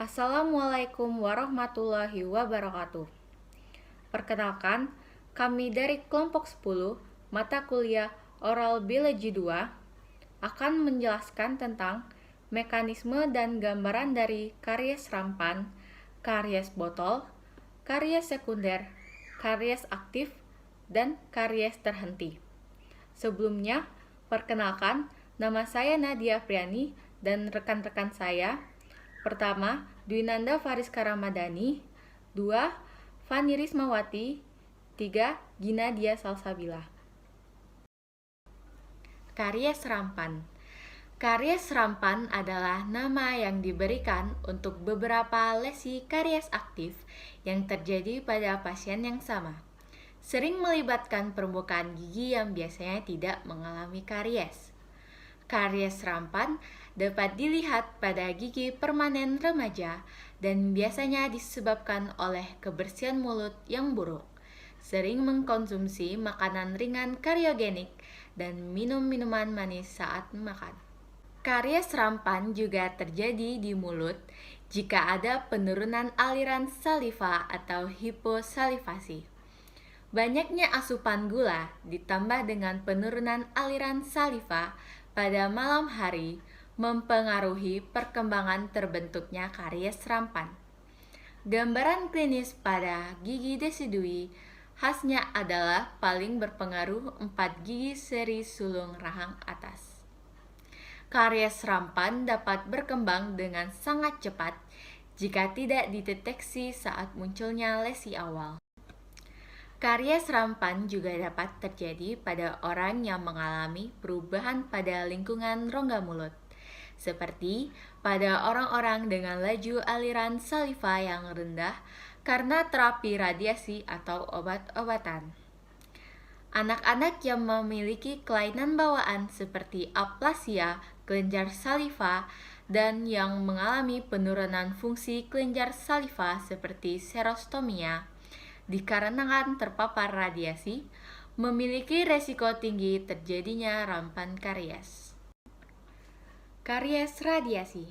Assalamualaikum warahmatullahi wabarakatuh. Perkenalkan, kami dari kelompok 10 mata kuliah Oral Biology 2 akan menjelaskan tentang mekanisme dan gambaran dari karies rampan, karies botol, karies sekunder, karies aktif, dan karies terhenti. Sebelumnya, perkenalkan, nama saya Nadia Priani dan rekan-rekan saya. Pertama, Dwinanda Fariska Ramadhani. 2. Fani Rismawati. 3. Gina Dia Salsabila. Karies rampan. Karies rampan adalah nama yang diberikan untuk beberapa lesi karies aktif yang terjadi pada pasien yang sama. Sering melibatkan permukaan gigi yang biasanya tidak mengalami karies. Karies rampan dapat dilihat pada gigi permanen remaja dan biasanya disebabkan oleh kebersihan mulut yang buruk, sering mengkonsumsi makanan ringan kariogenik, dan minum minuman manis saat makan. Karies rampan juga terjadi di mulut jika ada penurunan aliran saliva atau hiposalivasi. Banyaknya asupan gula ditambah dengan penurunan aliran saliva pada malam hari mempengaruhi perkembangan terbentuknya karies rampan. Gambaran klinis pada gigi desidui khasnya adalah paling berpengaruh 4 gigi seri sulung rahang atas. Karies rampan dapat berkembang dengan sangat cepat jika tidak dideteksi saat munculnya lesi awal. Karies rampan juga dapat terjadi pada orang yang mengalami perubahan pada lingkungan rongga mulut, seperti pada orang-orang dengan laju aliran saliva yang rendah karena terapi radiasi atau obat-obatan. Anak-anak yang memiliki kelainan bawaan seperti aplasia kelenjar saliva dan yang mengalami penurunan fungsi kelenjar saliva seperti serostomia dikarenakan terpapar radiasi, memiliki resiko tinggi terjadinya rampan karies. Karies radiasi.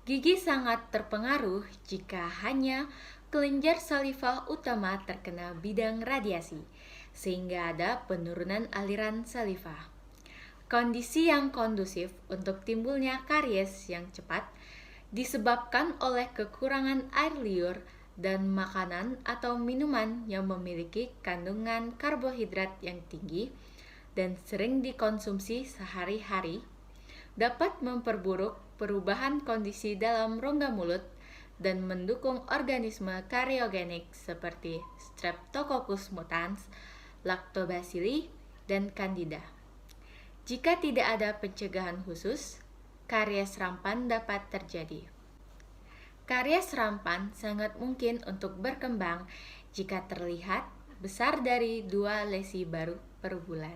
Gigi sangat terpengaruh jika hanya kelenjar saliva utama terkena bidang radiasi, sehingga ada penurunan aliran saliva. Kondisi yang kondusif untuk timbulnya karies yang cepat disebabkan oleh kekurangan air liur dan makanan atau minuman yang memiliki kandungan karbohidrat yang tinggi dan sering dikonsumsi sehari-hari, dapat memperburuk perubahan kondisi dalam rongga mulut dan mendukung organisme kariogenik seperti Streptococcus mutans, Lactobacilli, dan Candida. Jika tidak ada pencegahan khusus, karies rampan dapat terjadi. Karies rampan sangat mungkin untuk berkembang jika terlihat besar dari 2 lesi baru per bulan.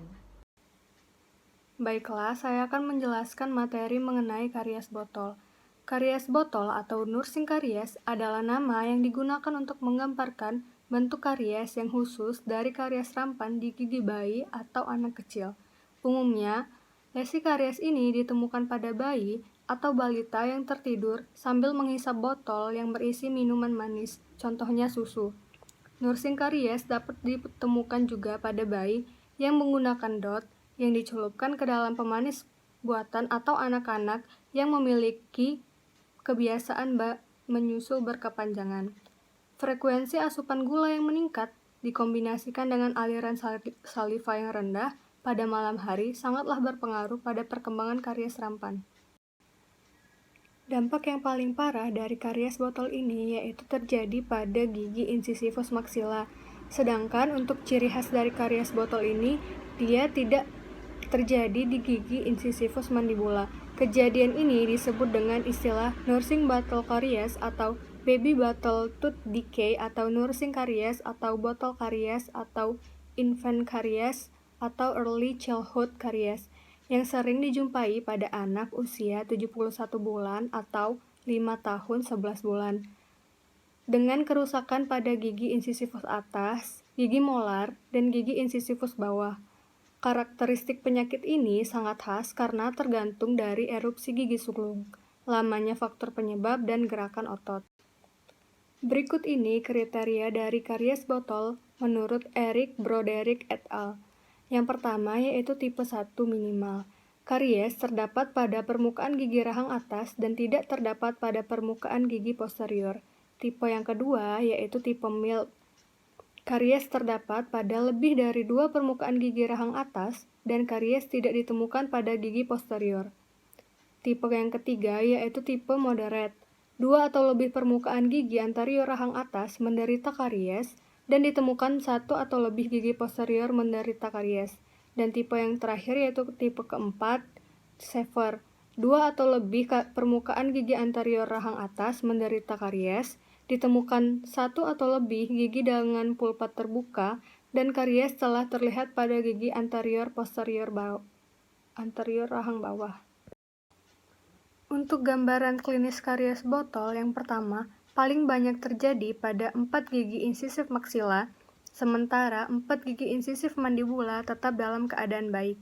Baiklah, saya akan menjelaskan materi mengenai karies botol. Karies botol atau nursing karies adalah nama yang digunakan untuk menggambarkan bentuk karies yang khusus dari karies rampan di gigi bayi atau anak kecil. Umumnya, lesi karies ini ditemukan pada bayi atau balita yang tertidur sambil menghisap botol yang berisi minuman manis, contohnya susu. Nursing karies dapat ditemukan juga pada bayi yang menggunakan DOT yang dicelupkan ke dalam pemanis buatan atau anak-anak yang memiliki kebiasaan menyusu berkepanjangan. Frekuensi asupan gula yang meningkat dikombinasikan dengan aliran saliva yang rendah pada malam hari sangatlah berpengaruh pada perkembangan karies rampan. Dampak yang paling parah dari karies botol ini yaitu terjadi pada gigi incisivus maxilla. Sedangkan untuk ciri khas dari karies botol ini, dia tidak terjadi di gigi incisivus mandibula. Kejadian ini disebut dengan istilah nursing bottle caries atau baby bottle tooth decay atau nursing karies atau botol karies atau infant karies atau early childhood karies yang sering dijumpai pada anak usia 71 bulan atau 5 tahun 11 bulan. Dengan kerusakan pada gigi incisivus atas, gigi molar, dan gigi incisivus bawah. Karakteristik penyakit ini sangat khas karena tergantung dari erupsi gigi sulung. lamanya faktor penyebab, dan gerakan otot. Berikut ini kriteria dari karies botol menurut Eric Broderick et al. Yang pertama yaitu tipe 1 minimal. Karies terdapat pada permukaan gigi rahang atas dan tidak terdapat pada permukaan gigi posterior. Tipe yang kedua yaitu tipe mild. Karies terdapat pada lebih dari 2 permukaan gigi rahang atas dan karies tidak ditemukan pada gigi posterior. Tipe yang ketiga yaitu tipe moderate. 2 atau lebih permukaan gigi anterior rahang atas menderita karies dan ditemukan 1 atau lebih gigi posterior menderita karies. Dan tipe yang terakhir yaitu tipe keempat, severe. 2 atau lebih permukaan gigi anterior rahang atas menderita karies, ditemukan 1 atau lebih gigi dengan pulpa terbuka, dan karies telah terlihat pada gigi anterior rahang bawah. Untuk gambaran klinis karies botol yang pertama, paling banyak terjadi pada 4 gigi insisif maksila, sementara 4 gigi insisif mandibula tetap dalam keadaan baik.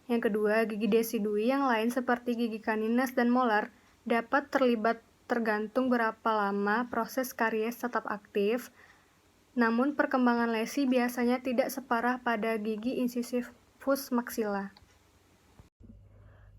Yang kedua, gigi desidui yang lain seperti gigi kaninas dan molar dapat terlibat tergantung berapa lama proses karies tetap aktif, namun perkembangan lesi biasanya tidak separah pada gigi insisifus maksila.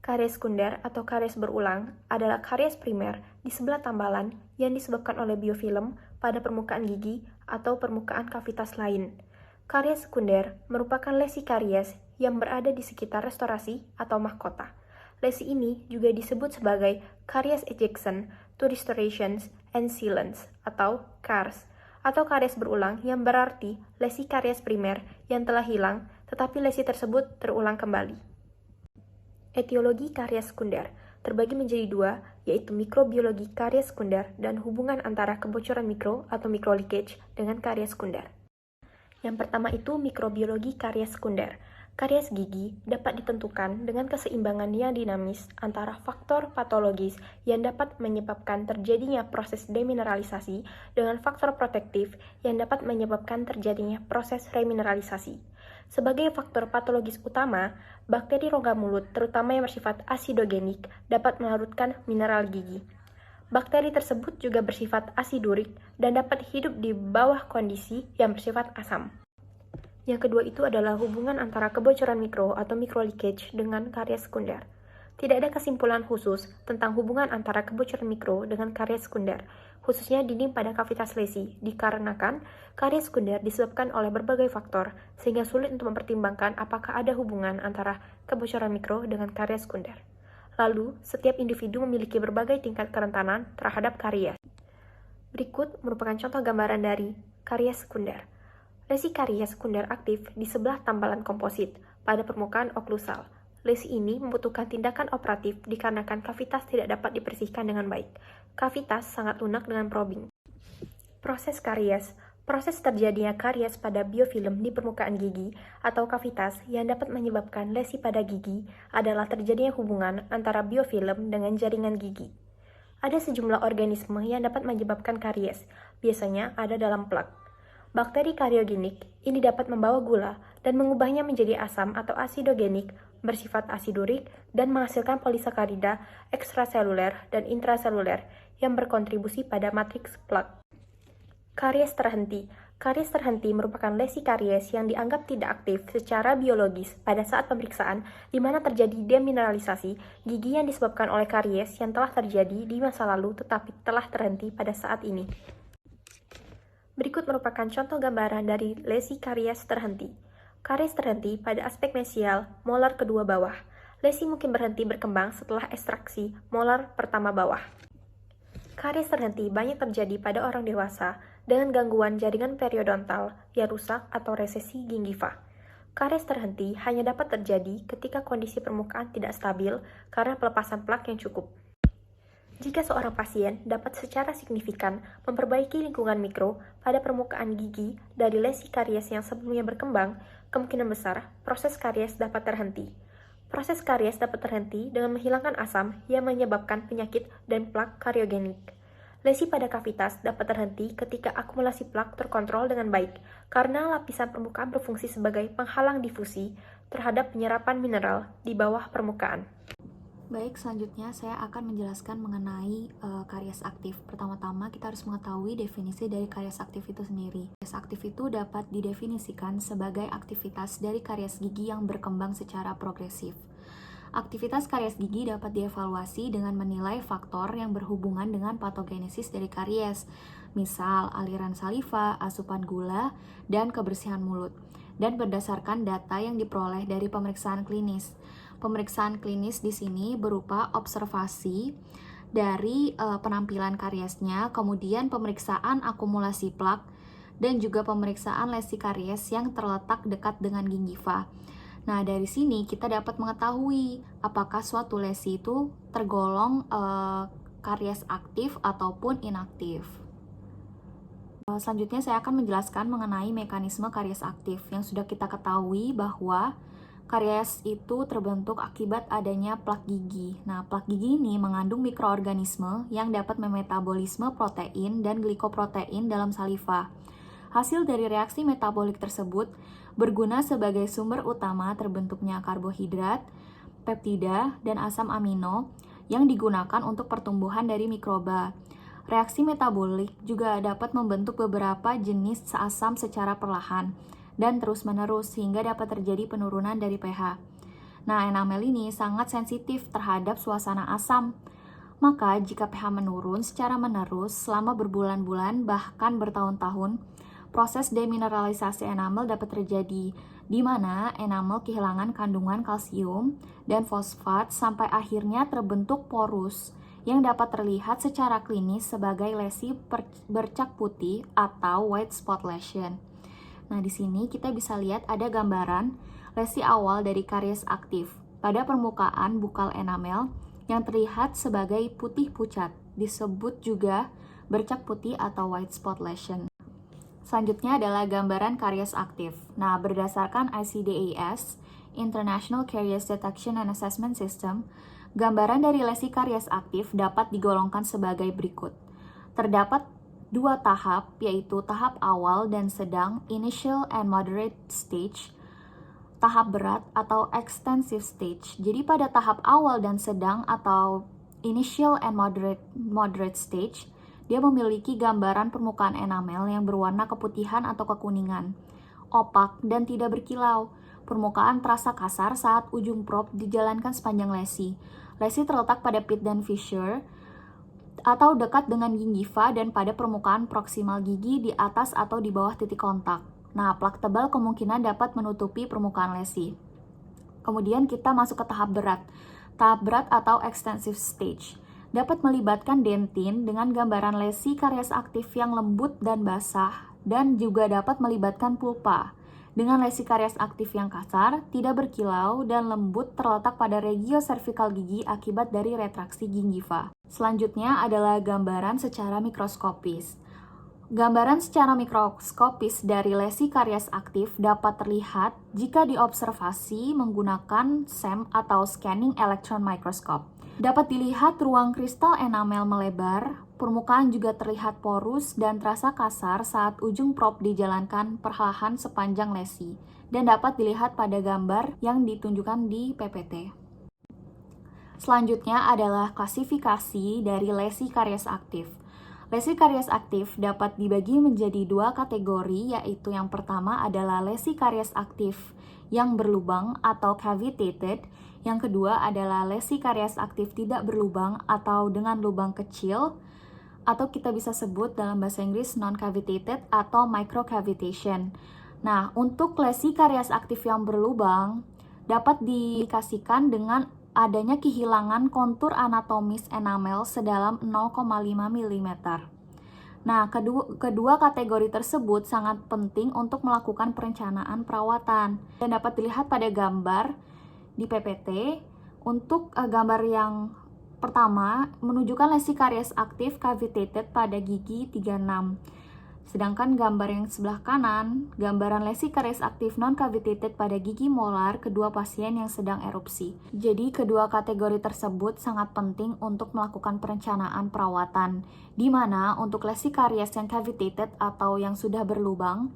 Karies sekunder atau karies berulang adalah karies primer di sebelah tambalan yang disebabkan oleh biofilm pada permukaan gigi atau permukaan kavitas lain. Karies sekunder merupakan lesi karies yang berada di sekitar restorasi atau mahkota. Lesi ini juga disebut sebagai karies ejection to restorations and sealants atau CARS, atau karies berulang yang berarti lesi karies primer yang telah hilang tetapi lesi tersebut terulang kembali. Etiologi karies sekunder terbagi menjadi 2, yaitu mikrobiologi karies sekunder dan hubungan antara kebocoran mikro atau microleakage dengan karies sekunder. Yang pertama itu mikrobiologi karies sekunder. Karies gigi dapat ditentukan dengan keseimbangan yang dinamis antara faktor patologis yang dapat menyebabkan terjadinya proses demineralisasi dengan faktor protektif yang dapat menyebabkan terjadinya proses remineralisasi. Sebagai faktor patologis utama, bakteri rongga mulut, terutama yang bersifat asidogenik, dapat melarutkan mineral gigi. Bakteri tersebut juga bersifat asidurik dan dapat hidup di bawah kondisi yang bersifat asam. Yang kedua itu adalah hubungan antara kebocoran mikro atau microleakage dengan karies sekunder. Tidak ada kesimpulan khusus tentang hubungan antara kebocoran mikro dengan karies sekunder, khususnya dinding pada kavitas lesi, dikarenakan karies sekunder disebabkan oleh berbagai faktor, sehingga sulit untuk mempertimbangkan apakah ada hubungan antara kebocoran mikro dengan karies sekunder. Lalu, setiap individu memiliki berbagai tingkat kerentanan terhadap karies. Berikut merupakan contoh gambaran dari karies sekunder. Lesi karies sekunder aktif di sebelah tambalan komposit pada permukaan oklusal. Lesi ini membutuhkan tindakan operatif dikarenakan kavitas tidak dapat dibersihkan dengan baik. Kavitas sangat lunak dengan probing. Proses karies. Proses terjadinya karies pada biofilm di permukaan gigi atau kavitas yang dapat menyebabkan lesi pada gigi adalah terjadinya hubungan antara biofilm dengan jaringan gigi. Ada sejumlah organisme yang dapat menyebabkan karies, biasanya ada dalam plak. Bakteri kariogenik ini dapat membawa gula dan mengubahnya menjadi asam atau asidogenik, bersifat asidurik, dan menghasilkan polisakarida ekstraseluler dan intraseluler yang berkontribusi pada matriks plak. Karies terhenti. Karies terhenti merupakan lesi karies yang dianggap tidak aktif secara biologis pada saat pemeriksaan di mana terjadi demineralisasi gigi yang disebabkan oleh karies yang telah terjadi di masa lalu tetapi telah terhenti pada saat ini. Berikut merupakan contoh gambaran dari lesi karies terhenti. Karies terhenti pada aspek mesial molar kedua bawah. Lesi mungkin berhenti berkembang setelah ekstraksi molar pertama bawah. Karies terhenti banyak terjadi pada orang dewasa dengan gangguan jaringan periodontal yang rusak atau resesi gingiva. Karies terhenti hanya dapat terjadi ketika kondisi permukaan tidak stabil karena pelepasan plak yang cukup. Jika seorang pasien dapat secara signifikan memperbaiki lingkungan mikro pada permukaan gigi dari lesi karies yang sebelumnya berkembang, kemungkinan besar proses karies dapat terhenti. Proses karies dapat terhenti dengan menghilangkan asam yang menyebabkan penyakit dan plak kariogenik. Lesi pada kavitas dapat terhenti ketika akumulasi plak terkontrol dengan baik karena lapisan permukaan berfungsi sebagai penghalang difusi terhadap penyerapan mineral di bawah permukaan. Baik, selanjutnya saya akan menjelaskan mengenai karies aktif. Pertama-tama kita harus mengetahui definisi dari karies aktif itu sendiri. Karies aktif itu dapat didefinisikan sebagai aktivitas dari karies gigi yang berkembang secara progresif. Aktivitas karies gigi dapat dievaluasi dengan menilai faktor yang berhubungan dengan patogenesis dari karies, misal aliran saliva, asupan gula, dan kebersihan mulut, dan berdasarkan data yang diperoleh dari pemeriksaan klinis. Pemeriksaan klinis di sini berupa observasi dari penampilan kariesnya, kemudian pemeriksaan akumulasi plak, dan juga pemeriksaan lesi karies yang terletak dekat dengan gingiva. Nah, dari sini kita dapat mengetahui apakah suatu lesi itu tergolong karies aktif ataupun inaktif. Selanjutnya saya akan menjelaskan mengenai mekanisme karies aktif yang sudah kita ketahui bahwa karies itu terbentuk akibat adanya plak gigi. Nah, plak gigi ini mengandung mikroorganisme yang dapat memetabolisme protein dan glikoprotein dalam saliva. Hasil dari reaksi metabolik tersebut berguna sebagai sumber utama terbentuknya karbohidrat, peptida, dan asam amino yang digunakan untuk pertumbuhan dari mikroba. Reaksi metabolik juga dapat membentuk beberapa jenis asam secara perlahan dan terus-menerus sehingga dapat terjadi penurunan dari pH. Nah, enamel ini sangat sensitif terhadap suasana asam. Maka, jika pH menurun secara menerus selama berbulan-bulan bahkan bertahun-tahun, proses demineralisasi enamel dapat terjadi, di mana enamel kehilangan kandungan kalsium dan fosfat sampai akhirnya terbentuk porus yang dapat terlihat secara klinis sebagai lesi bercak putih atau white spot lesion. Nah, di sini kita bisa lihat ada gambaran lesi awal dari karies aktif pada permukaan bukal enamel yang terlihat sebagai putih pucat, disebut juga bercak putih atau white spot lesion. Selanjutnya adalah gambaran karies aktif. Nah, berdasarkan ICD-10, International Caries Detection and Assessment System, gambaran dari lesi karies aktif dapat digolongkan sebagai berikut. Terdapat dua tahap, yaitu tahap awal dan sedang, initial and moderate stage, tahap berat atau extensive stage. Jadi pada tahap awal dan sedang atau initial and moderate stage, dia memiliki gambaran permukaan enamel yang berwarna keputihan atau kekuningan, opak dan tidak berkilau. Permukaan terasa kasar saat ujung probe dijalankan sepanjang lesi. Lesi terletak pada pit dan fissure atau dekat dengan gingiva dan pada permukaan proksimal gigi di atas atau di bawah titik kontak. Nah, plak tebal kemungkinan dapat menutupi permukaan lesi. Kemudian kita masuk ke tahap berat. Tahap berat atau extensive stage dapat melibatkan dentin dengan gambaran lesi karies aktif yang lembut dan basah, dan juga dapat melibatkan pulpa dengan lesi karies aktif yang kasar, tidak berkilau, dan lembut terletak pada regio cervical gigi akibat dari retraksi gingiva. Selanjutnya adalah gambaran secara mikroskopis. Gambaran secara mikroskopis dari lesi karies aktif dapat terlihat jika diobservasi menggunakan SEM atau Scanning Electron Microscope. Dapat dilihat ruang kristal enamel melebar, permukaan juga terlihat porus dan terasa kasar saat ujung probe dijalankan perlahan sepanjang lesi, dan dapat dilihat pada gambar yang ditunjukkan di PPT. Selanjutnya adalah klasifikasi dari lesi karies aktif. Lesi karies aktif dapat dibagi menjadi dua kategori, yaitu yang pertama adalah lesi karies aktif yang berlubang atau cavitated, yang kedua adalah lesi karies aktif tidak berlubang atau dengan lubang kecil, atau kita bisa sebut dalam bahasa Inggris non-cavitated atau microcavitation. Nah, untuk lesi karies aktif yang berlubang dapat dikasihkan dengan adanya kehilangan kontur anatomis enamel sedalam 0,5 mm. Nah, kedua kategori tersebut sangat penting untuk melakukan perencanaan perawatan dan dapat dilihat pada gambar di PPT. Untuk gambar yang pertama menunjukkan lesi karies aktif cavitated pada gigi 36. Sedangkan gambar yang sebelah kanan, gambaran lesi karies aktif non-cavitated pada gigi molar kedua pasien yang sedang erupsi. Jadi kedua kategori tersebut sangat penting untuk melakukan perencanaan perawatan, di mana untuk lesi karies yang cavitated atau yang sudah berlubang,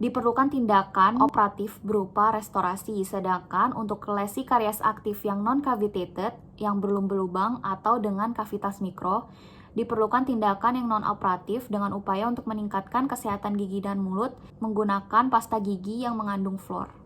diperlukan tindakan operatif berupa restorasi. Sedangkan untuk lesi karies aktif yang non-cavitated, yang berlubang-lubang atau dengan kavitas mikro, diperlukan tindakan yang non-operatif dengan upaya untuk meningkatkan kesehatan gigi dan mulut menggunakan pasta gigi yang mengandung fluor.